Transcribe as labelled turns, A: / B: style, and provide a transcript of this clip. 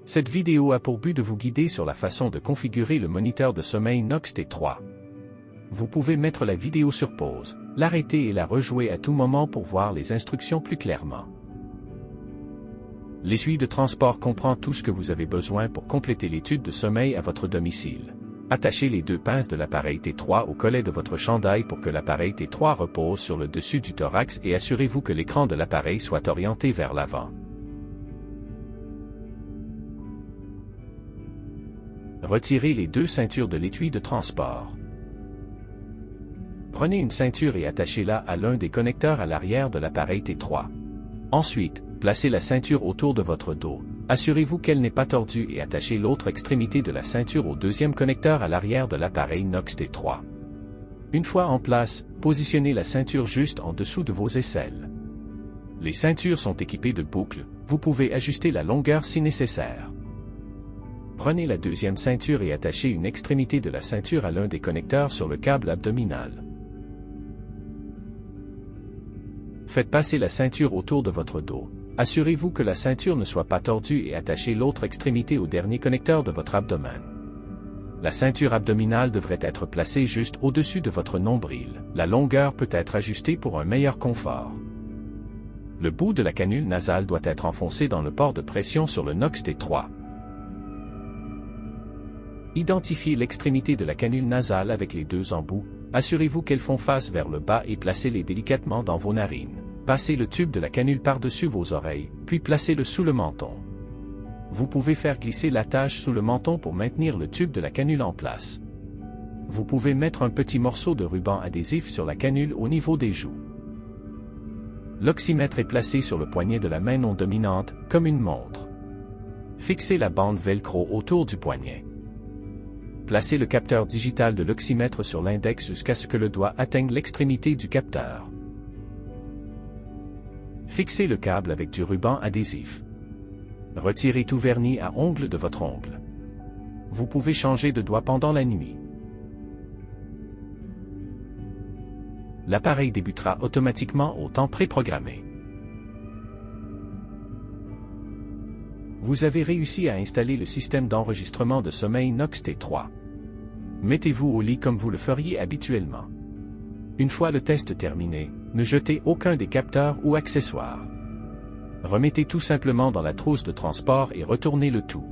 A: Cette vidéo a pour but de vous guider sur la façon de configurer le moniteur de sommeil Nox T3. Vous pouvez mettre la vidéo sur pause, l'arrêter et la rejouer à tout moment pour voir les instructions plus clairement. L'étui de transport comprend tout ce que vous avez besoin pour compléter l'étude de sommeil à votre domicile. Attachez les deux pinces de l'appareil T3 au collet de votre chandail pour que l'appareil T3 repose sur le dessus du thorax et assurez-vous que l'écran de l'appareil soit orienté vers l'avant. Retirez les deux ceintures de l'étui de transport. Prenez une ceinture et attachez-la à l'un des connecteurs à l'arrière de l'appareil T3. Ensuite, placez la ceinture autour de votre dos. Assurez-vous qu'elle n'est pas tordue et attachez l'autre extrémité de la ceinture au deuxième connecteur à l'arrière de l'appareil Nox T3. Une fois en place, positionnez la ceinture juste en dessous de vos aisselles. Les ceintures sont équipées de boucles, vous pouvez ajuster la longueur si nécessaire. Prenez la deuxième ceinture et attachez une extrémité de la ceinture à l'un des connecteurs sur le câble abdominal. Faites passer la ceinture autour de votre dos. Assurez-vous que la ceinture ne soit pas tordue et attachez l'autre extrémité au dernier connecteur de votre abdomen. La ceinture abdominale devrait être placée juste au-dessus de votre nombril. La longueur peut être ajustée pour un meilleur confort. Le bout de la canule nasale doit être enfoncé dans le port de pression sur le Nox T3. Identifiez l'extrémité de la canule nasale avec les deux embouts. Assurez-vous qu'elles font face vers le bas et placez-les délicatement dans vos narines. Passez le tube de la canule par-dessus vos oreilles, puis placez-le sous le menton. Vous pouvez faire glisser l'attache sous le menton pour maintenir le tube de la canule en place. Vous pouvez mettre un petit morceau de ruban adhésif sur la canule au niveau des joues. L'oxymètre est placé sur le poignet de la main non dominante, comme une montre. Fixez la bande velcro autour du poignet. Placez le capteur digital de l'oxymètre sur l'index jusqu'à ce que le doigt atteigne l'extrémité du capteur. Fixez le câble avec du ruban adhésif. Retirez tout vernis à ongles de votre ongle. Vous pouvez changer de doigt pendant la nuit. L'appareil débutera automatiquement au temps préprogrammé. Vous avez réussi à installer le système d'enregistrement de sommeil Nox T3. Mettez-vous au lit comme vous le feriez habituellement. Une fois le test terminé, ne jetez aucun des capteurs ou accessoires. Remettez tout simplement dans la trousse de transport et retournez le tout.